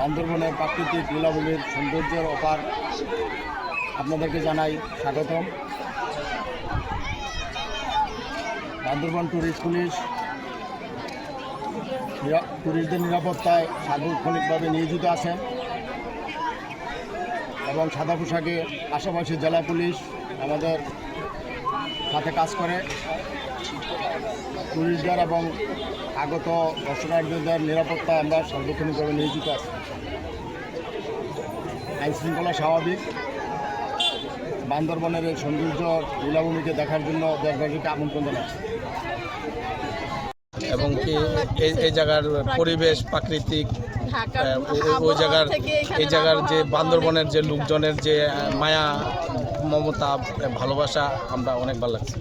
বান্দরবনের প্রাকৃতিক লীলাভূমির সৌন্দর্যের অপার আপনাদেরকে জানাই স্বাগতম। বান্দরবন ট্যুরিস্ট পুলিশ ট্যুরিস্টদের নিরাপত্তায় সার্বক্ষণিকভাবে নিয়োজিত আছেন এবং সাদা পোশাকে পাশাপাশি জেলা পুলিশ আমাদের সাথে কাজ করে। ট্যুরিস্টদের এবং আগত দর্শনার্থীদের নিরাপত্তায় আমরা সার্বক্ষণিকভাবে নিয়োজিত আছি। আইনশৃঙ্খলা স্বাভাবিক। বান্দরবনের এই সৌন্দর্য লীলাভূমিকে দেখার জন্য দেশবাসীকে আমন্ত্রণ জানাচ্ছি। এবং কি এই জায়গার পরিবেশ প্রাকৃতিক, এই জায়গার যে বান্দরবনের যে লোকজনের যে মায়া মমতা ভালোবাসা আমরা অনেক ভালো লাগছে।